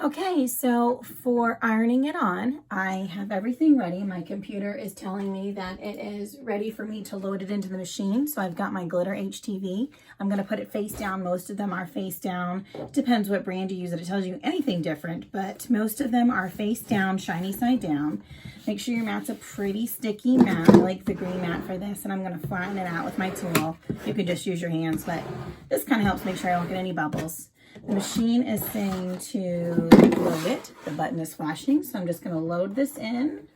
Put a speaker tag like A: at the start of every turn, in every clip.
A: Okay, so for ironing it on, I have everything ready. My computer is telling me that it is ready for me to load it into the machine. So I've got my glitter HTV. I'm going to put it face down. Most of them are face down. Depends what brand you use. It tells you anything different, but most of them are face down, shiny side down. Make sure your mat's a pretty sticky mat. I like the green mat for this, and I'm going to flatten it out with my tool. You could just use your hands, but this kind of helps make sure I don't get any bubbles. The machine is saying to load it. The button is flashing, so I'm just going to load this in.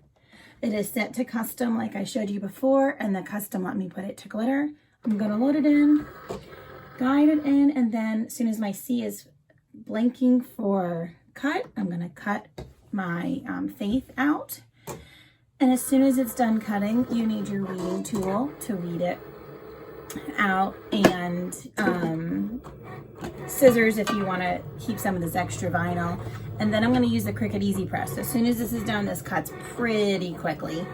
A: It is set to custom like I showed you before, and the custom let me put it to glitter. I'm going to load it in, guide it in, and then as soon as my C is blinking for cut, I'm going to cut my faith out. And as soon as it's done cutting, you need your weeding tool to weed it out, and scissors if you want to keep some of this extra vinyl. And then I'm going to use the Cricut Easy Press. So as soon as this is done, this cuts pretty quickly.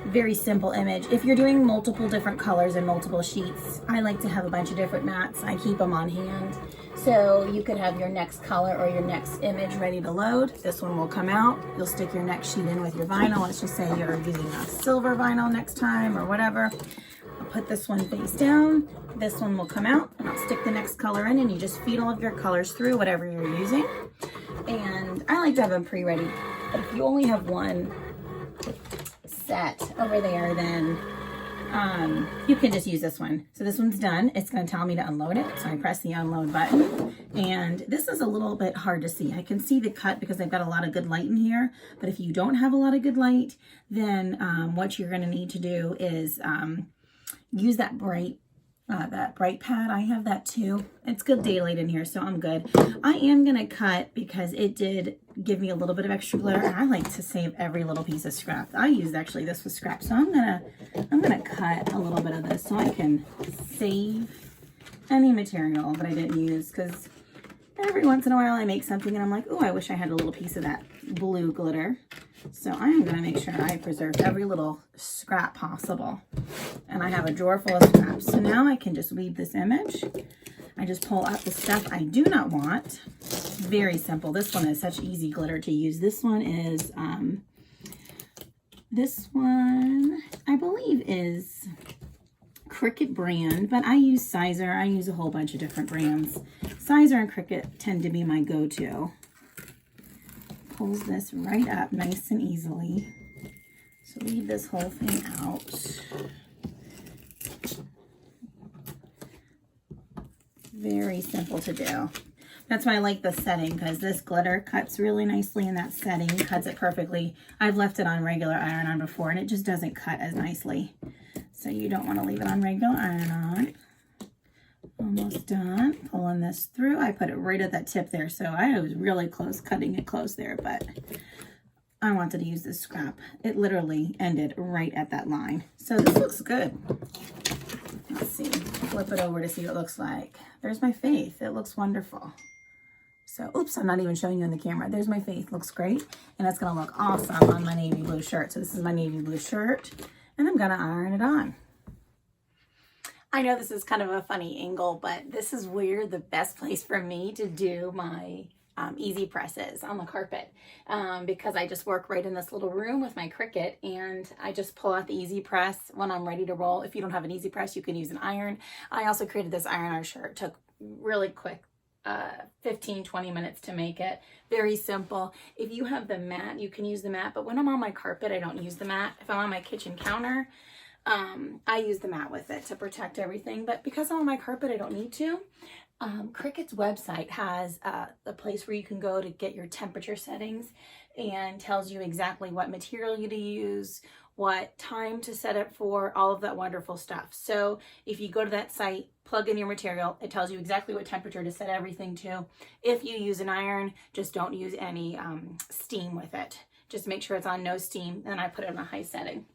A: Very simple image. If you're doing multiple different colors and multiple sheets, I like to have a bunch of different mats. I keep them on hand. So you could have your next color or your next image ready to load. This one will come out. You'll stick your next sheet in with your vinyl. Let's just say you're using a silver vinyl next time or whatever. I'll put this one face down. This one will come out, and I'll stick the next color in, and you just feed all of your colors through whatever you're using. And I like to have them pre-ready. But if you only have one set over there, then you can just use this one. So this one's done. It's going to tell me to unload it. So I press the unload button, and this is a little bit hard to see. I can see the cut because I've got a lot of good light in here. But if you don't have a lot of good light, then what you're going to need to do is use that bright pad. I have that too. It's good daylight in here, so I'm good. I am gonna cut because it did give me a little bit of extra glitter, and I like to save every little piece of scrap. I used actually this was scrap, so I'm gonna cut a little bit of this so I can save any material that I didn't use, because every once in a while I make something and I'm like, oh, I wish I had a little piece of that blue glitter. So I am going to make sure I preserve every little scrap possible. And I have a drawer full of scraps. So now I can just weave this image. I just pull out the stuff I do not want. Very simple. This one is such easy glitter to use. This one is, I believe is Cricut brand, but I use Sizer. I use a whole bunch of different brands. Sizer and Cricut tend to be my go-to. Pulls this right up nice and easily. So leave this whole thing out. Very simple to do. That's why I like the setting, because this glitter cuts really nicely, and that setting cuts it perfectly. I've left it on regular iron on before, and it just doesn't cut as nicely. So you don't want to leave it on regular iron on. Almost done. Pulling this through. I put it right at that tip there, so I was really close, cutting it close there, but I wanted to use this scrap. It literally ended right at that line. So this looks good. Let's see. Flip it over to see what it looks like. There's my faith. It looks wonderful. So, oops, I'm not even showing you in the camera. There's my faith. Looks great. And it's going to look awesome on my navy blue shirt. So this is my navy blue shirt, and I'm going to iron it on. I know this is kind of a funny angle, but this is where the best place for me to do my easy presses on the carpet, because I just work right in this little room with my Cricut, and I just pull out the easy press when I'm ready to roll. If you don't have an easy press, you can use an iron. I also created this ironer shirt. It took really quick, 15-20 minutes to make it. Very simple. If you have the mat, you can use the mat, but when I'm on my carpet, I don't use the mat. If I'm on my kitchen counter, I use the mat with it to protect everything, but because I'm on my carpet, I don't need to. Cricut's website has a place where you can go to get your temperature settings, and tells you exactly what material to use, what time to set it for, all of that wonderful stuff. So if you go to that site, plug in your material, it tells you exactly what temperature to set everything to. If you use an iron, just don't use any steam with it. Just make sure it's on no steam, and I put it on a high setting.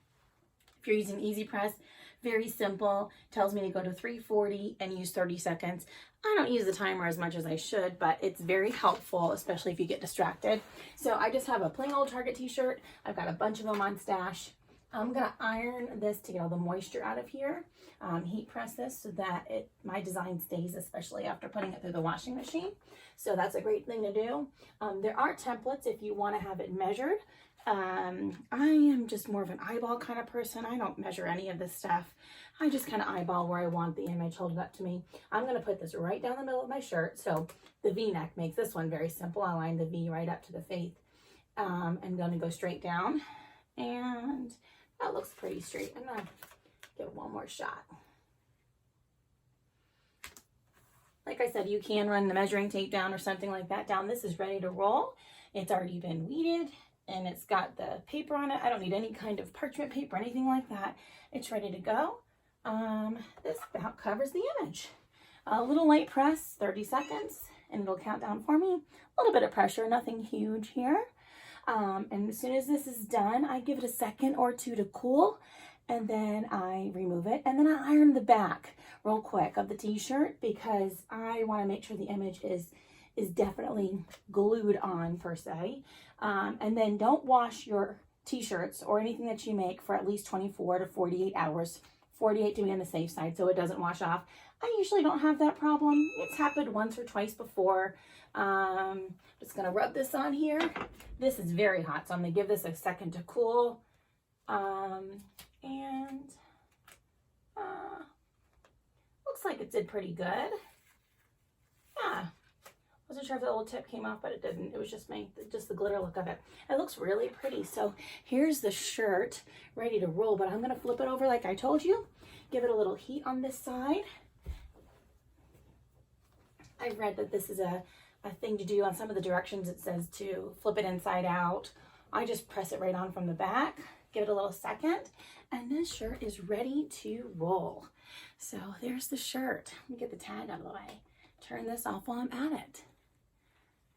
A: If you're using Easy Press, very simple. Tells me to go to 340 and use 30 seconds. I don't use the timer as much as I should, but it's very helpful, especially if you get distracted. So I just have a plain old Target t-shirt. I've got a bunch of them on stash. I'm gonna iron this to get all the moisture out of here. Heat press this so that my design stays, especially after putting it through the washing machine. So that's a great thing to do. There are templates if you want to have it measured. I am just more of an eyeball kind of person. I don't measure any of this stuff. I just kind of eyeball where I want the image holding up to me. I'm going to put this right down the middle of my shirt. So the V-neck makes this one very simple. I line the V right up to the faith. I'm going to go straight down, and that looks pretty straight. I'm going to give it one more shot. Like I said, you can run the measuring tape down or something like that down. This is ready to roll. It's already been weeded, and it's got the paper on it. I don't need any kind of parchment paper, anything like that. It's ready to go. This about covers the image. A little light press, 30 seconds, and it'll count down for me. A little bit of pressure, nothing huge here. And as soon as this is done, I give it a second or two to cool, and then I remove it, and then I iron the back real quick of the t-shirt because I want to make sure the image is definitely glued on, per se. And then don't wash your t-shirts or anything that you make for at least 24 to 48 hours. 48 to be on the safe side so it doesn't wash off. I usually don't have that problem. It's happened once or twice before. Just gonna rub this on here. This is very hot, so I'm gonna give this a second to cool. Looks like it did pretty good. Yeah. Wasn't sure if the little tip came off, but it didn't. It was just the glitter look of it. It looks really pretty. So here's the shirt ready to roll, but I'm gonna flip it over like I told you. Give it a little heat on this side. I've read that this is a thing to do on some of the directions. It says to flip it inside out. I just press it right on from the back, give it a little second, and this shirt is ready to roll. So there's the shirt. Let me get the tag out of the way. Turn this off while I'm at it.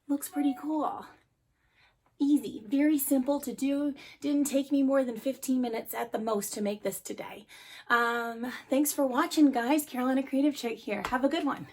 A: Looks pretty cool. Easy, very simple to do. Didn't take me more than 15 minutes at the most to make this today. Thanks for watching, guys. Carolina Creative Chick here. Have a good one.